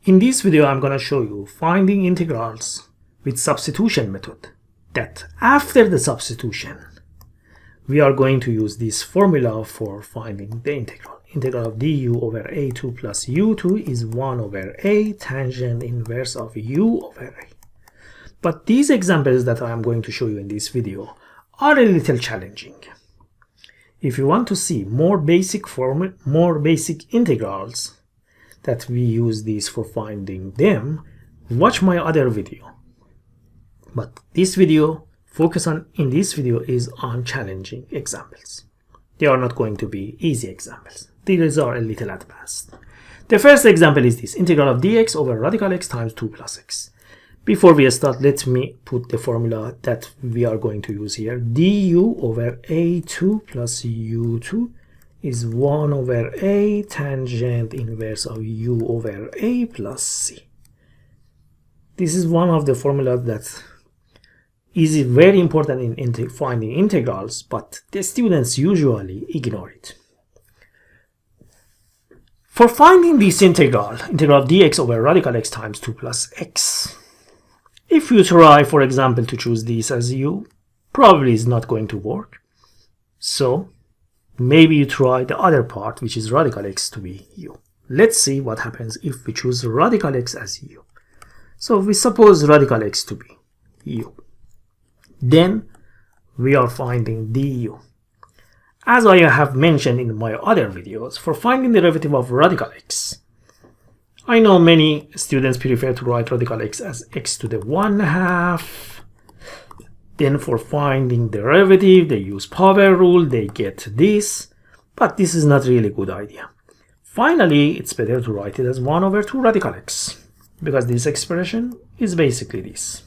In this video, I'm going to show you finding integrals with substitution method. That after the substitution, we are going to use this formula for finding the integral. Integral of du over a2 plus u2 is 1 over a tangent inverse of u over a. But these examples that I am going to show you in this video are a little challenging. If you want to see more basic integrals that we use these for finding them, watch my other video. But this video, in this video is on challenging examples. They are not going to be easy examples. These are a little advanced. The first example is this, integral of dx over radical x times 2 plus x. Before we start, let me put the formula that we are going to use here. Du over a2 plus u2 is 1 over a tangent inverse of u over a plus c. This is one of the formulas that is very important in finding integrals, but the students usually ignore it. For finding this integral of dx over radical x times 2 plus x, if you try, for example, to choose this as u, probably is not going to work. So maybe you try the other part, which is radical x to be u. Let's see what happens if we choose radical x as u. So we suppose radical x to be u. Then we are finding du. As I have mentioned in my other videos, for finding the derivative of radical x, I know many students prefer to write radical x as x to the 1/2. Then for finding the derivative, they use power rule, they get this, but this is not really a good idea. Finally, it's better to write it as 1 over 2 radical x, because this expression is basically this.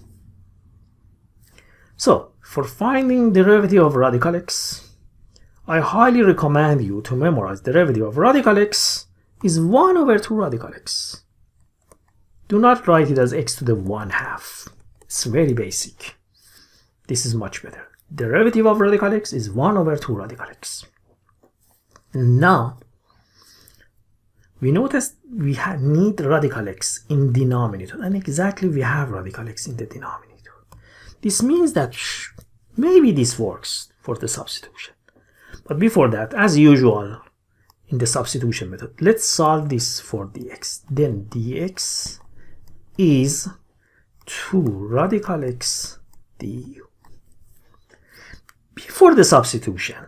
So, for finding the derivative of radical x, I highly recommend you to memorize the derivative of radical x is 1 over 2 radical x. Do not write it as x to the 1/2. It's very basic. This is much better. The derivative of radical x is 1 over 2 radical x. Now, we noticed we need radical x in denominator, and exactly we have radical x in the denominator. This means that maybe this works for the substitution. But before that, as usual in the substitution method, let's solve this for dx. Then dx is 2 radical x du. Before the substitution,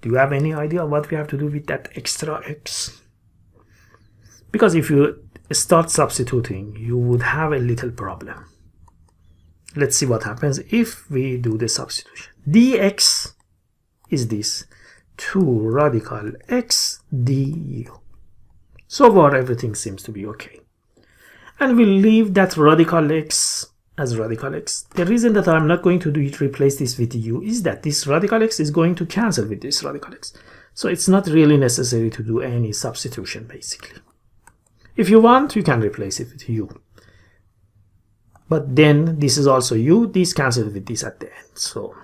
do you have any idea what we have to do with that extra x? Because if you start substituting, you would have a little problem. Let's see what happens if we do the substitution. Dx is this, 2 radical x du. So far everything seems to be okay. And we'll leave that radical x as radical x. The reason that I'm not going to replace this with u is that this radical x is going to cancel with this radical x. So it's not really necessary to do any substitution basically. If you want, you can replace it with u. But then this is also u, this cancels with this at the end. So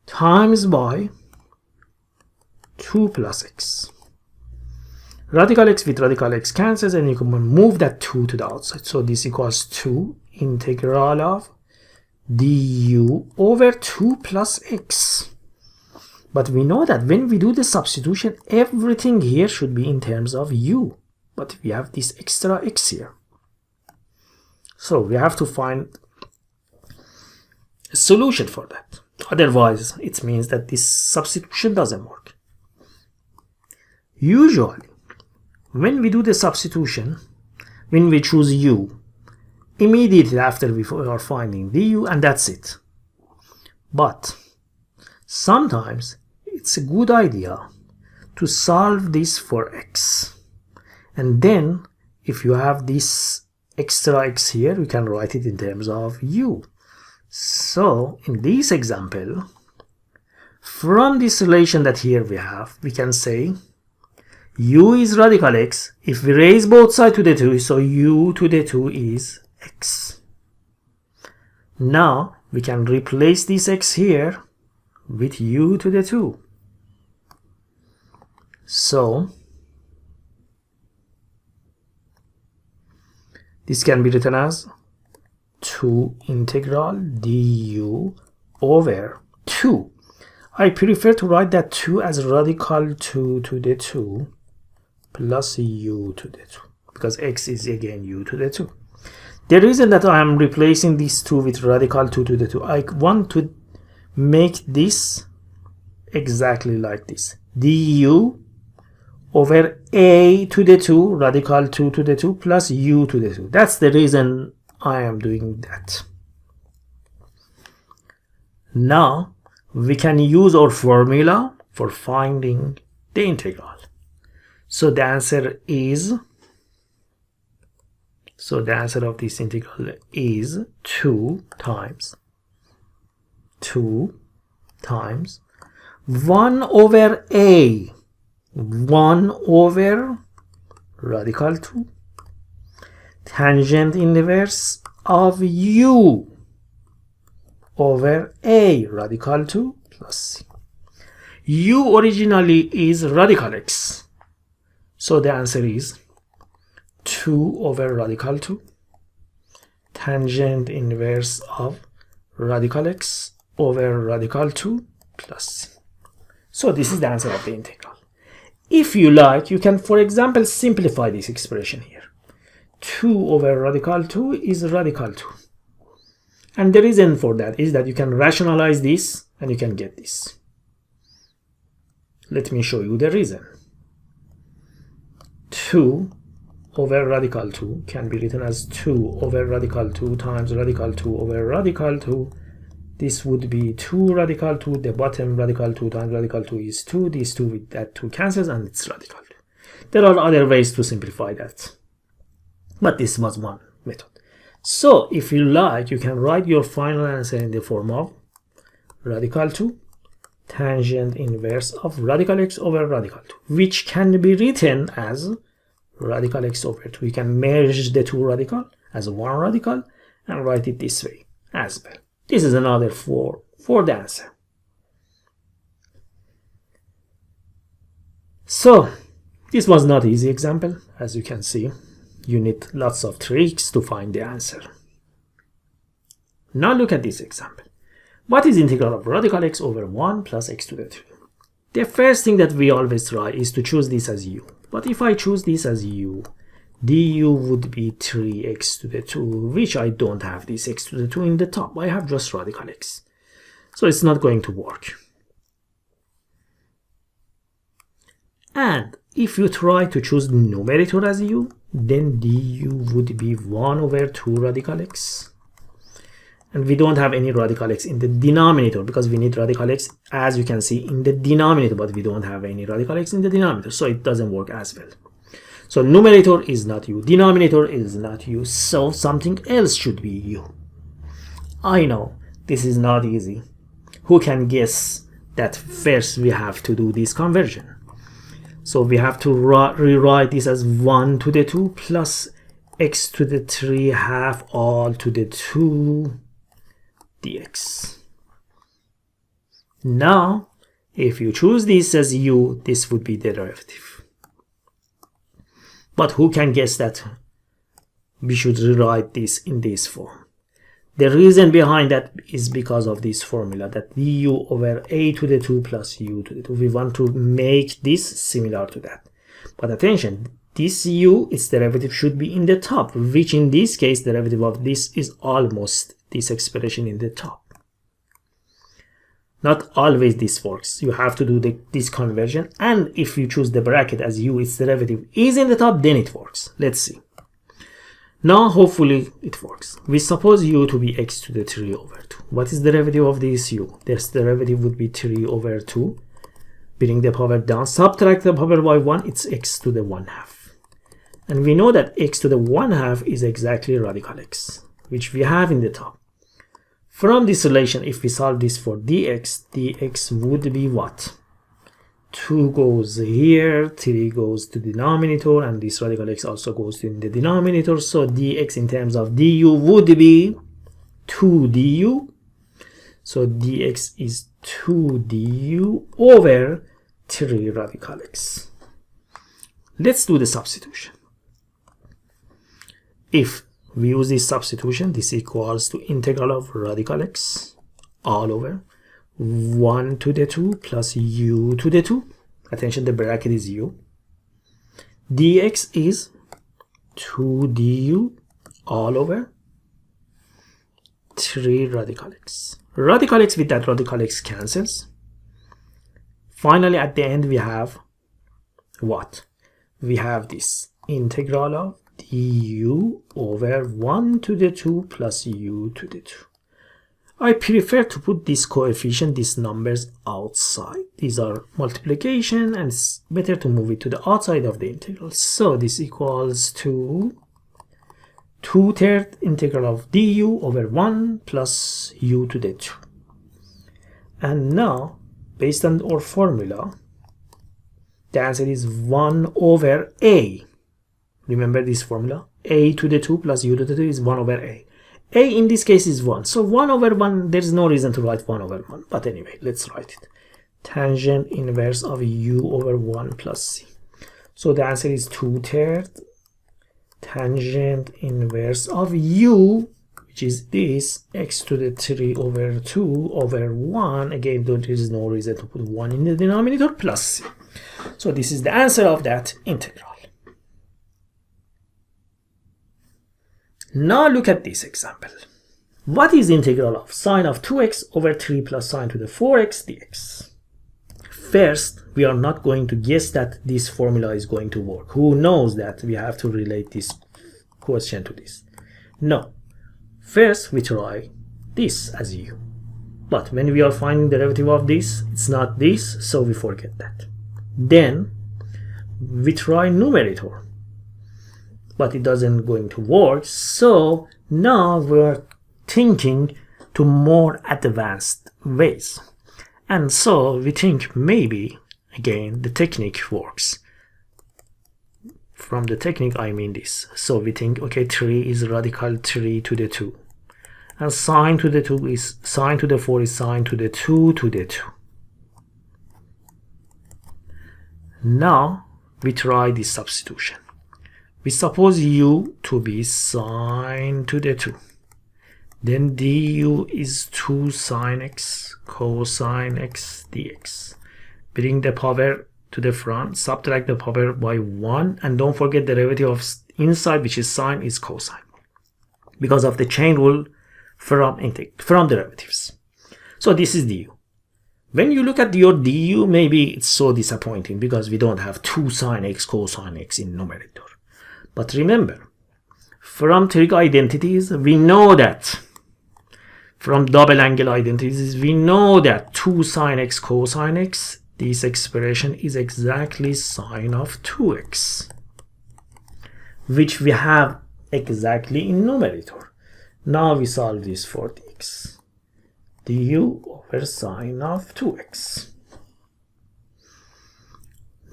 times by 2 plus x. Radical x with radical x cancels, and you can move that 2 to the outside. So this equals 2 integral of du over 2 plus x. But we know that when we do the substitution, everything here should be in terms of u. But we have this extra x here. So we have to find a solution for that. Otherwise, it means that this substitution doesn't work. Usually, when we do the substitution, when we choose u, immediately after we are finding du, and that's it. But sometimes it's a good idea to solve this for x. And then, if you have this extra x here, you can write it in terms of u. So, in this example, from this relation that here we have, we can say u is radical x. If we raise both sides to the 2, so u to the 2 is x. Now, we can replace this x here with u to the 2. So This can be written as 2 integral du over 2. I prefer to write that 2 as radical 2 to the 2 plus u to the 2, because x is again u to the 2. The reason that I am replacing this 2 with radical 2 to the 2, I want to make this exactly like this. du over a to the 2, radical 2 to the 2 plus u to the 2. That's the reason I am doing that. Now we can use our formula for finding the integral. So the answer of this integral is 2 times 1 over a, 1 over radical 2, tangent inverse of u over a, radical 2 plus c. U originally is radical x, so the answer is 2 over radical 2 tangent inverse of radical x over radical 2 plus c. So this is the answer of the integral. If you like, you can, for example, simplify this expression here. 2 over radical 2 is radical 2. And the reason for that is that you can rationalize this and you can get this. Let me show you the reason. 2 over radical 2 can be written as 2 over radical 2 times radical 2 over radical 2. This would be 2 radical 2. The bottom radical 2 times radical 2 is 2. These 2 with that 2 cancels and it's radical 2. There are other ways to simplify that, but this was one method. So if you like, you can write your final answer in the form of radical 2 tangent inverse of radical x over radical 2, which can be written as radical x over 2. You can merge the two radical as one radical and write it this way as well. This is another 4 for the answer. So this was not easy example. As you can see, you need lots of tricks to find the answer. Now look at this example. What is integral of radical x over 1 plus x to the 3? The first thing that we always try is to choose this as u. But if I choose this as u, du would be 3x to the 2, which I don't have this x to the 2 in the top. I have just radical x. So it's not going to work. And if you try to choose the numerator as u, then du would be 1 over 2 radical x. And we don't have any radical x in the denominator because we need radical x, as you can see, in the denominator, but we don't have any radical x in the denominator, so it doesn't work as well. So numerator is not u, denominator is not u, so something else should be u. I know this is not easy. Who can guess that first we have to do this conversion? So we have to rewrite this as 1 to the 2 plus x to the 3 half all to the 2 dx. Now, if you choose this as u, this would be the derivative. But who can guess that we should rewrite this in this form? The reason behind that is because of this formula, that du over a to the 2 plus u to the 2. We want to make this similar to that. But attention, this u, its derivative should be in the top, which in this case, the derivative of this is almost this expression in the top. Not always this works. You have to do this conversion, and if you choose the bracket as u, its derivative is in the top, then it works. Let's see. Now hopefully it works. We suppose u to be x to the 3 over 2. What is the derivative of this u? This derivative would be 3 over 2. Bring the power down, subtract the power by 1, it's x to the 1 half. And we know that x to the 1 half is exactly radical x, which we have in the top. From this relation, if we solve this for dx, dx would be what? 2 goes here, 3 goes to the denominator, and this radical x also goes in the denominator. So dx in terms of du would be 2 du. So dx is 2 du over 3 radical x. Let's do the substitution. If we use this substitution. This equals to integral of radical x all over 1 to the 2 plus u to the 2. Attention, the bracket is u. Dx is 2 du all over 3 radical x. Radical x with that radical x cancels. Finally, at the end, we have what? We have this integral of du over 1 to the 2 plus u to the 2. I prefer to put this coefficient, these numbers outside. These are multiplication, and it's better to move it to the outside of the integral. So this equals to 2/3 integral of du over 1 plus u to the 2. And now, based on our formula, the answer is 1 over a. Remember this formula? A to the 2 plus u to the 2 is 1 over a. A in this case is 1. So 1 over 1, there's no reason to write 1 over 1. But anyway, let's write it. Tangent inverse of u over 1 plus c. So the answer is 2/3 tangent inverse of u, which is this, x to the 3 over 2 over 1. Again, there is no reason to put 1 in the denominator, plus c. So this is the answer of that integral. Now look at this example. What is integral of sine of 2x over 3 plus sine to the 4x dx? First, we are not going to guess that this formula is going to work. Who knows that we have to relate this question to this? No. First, we try this as u. But when we are finding the derivative of this, it's not this, so we forget that. Then, we try numerator. But it doesn't going to work, so now we're thinking to more advanced ways. And so we think maybe, again, the technique works. From the technique, I mean this. So we think, okay, 3 is radical 3 to the 2. And sine to the 2 is sine to the 4 is sine to the 2 to the 2. Now we try this substitution. We suppose u to be sine to the 2. Then du is 2 sine x cosine x dx. Bring the power to the front, subtract the power by 1, and don't forget the derivative of inside, which is sine, is cosine, because of the chain rule from derivatives. So this is du. When you look at your du, maybe it's so disappointing because we don't have 2 sine x cosine x in numerator. But remember, from trig identities, we know that, from double angle identities, we know that 2 sine x cosine x, this expression is exactly sine of 2x, which we have exactly in numerator. Now we solve this for dx. du over sine of 2x.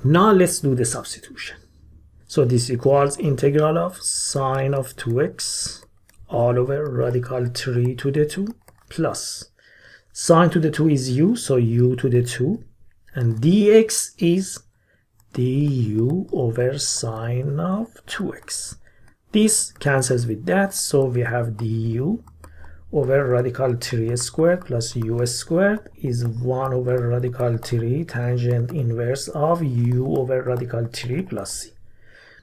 Now let's do the substitution. So this equals integral of sine of 2x all over radical 3 to the 2 plus sine to the 2 is u, so u to the 2, and dx is du over sine of 2x. This cancels with that, so we have du over radical 3 squared plus u squared is 1 over radical 3 tangent inverse of u over radical 3 plus c.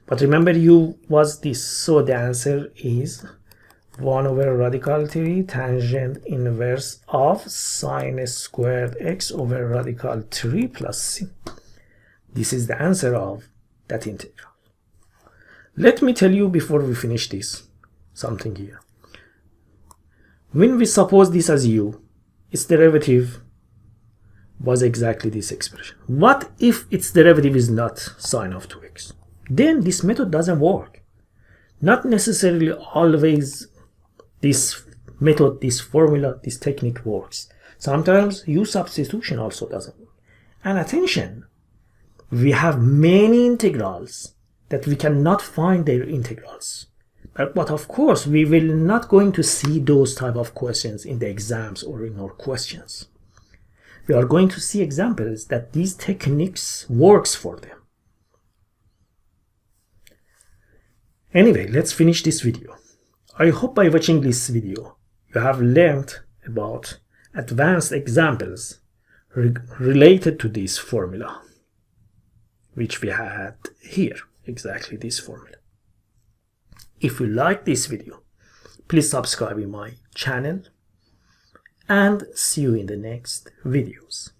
But remember, u was this, so the answer is 1 over radical 3 tangent inverse of sine squared x over radical 3 plus c. This is the answer of that integral. Let me tell you before we finish this something here. When we suppose this as u, its derivative was exactly this expression. What if its derivative is not sine of 2x? Then this method doesn't work. Not necessarily always this method, this formula, this technique works. Sometimes U substitution also doesn't work. And attention, we have many integrals that we cannot find their integrals. But of course, we will not going to see those type of questions in the exams or in our questions. We are going to see examples that these techniques works for them. Anyway, let's finish this video. I hope by watching this video you have learned about advanced examples related to this formula, which we had here, exactly this formula. If you like this video, please subscribe in my channel and see you in the next videos.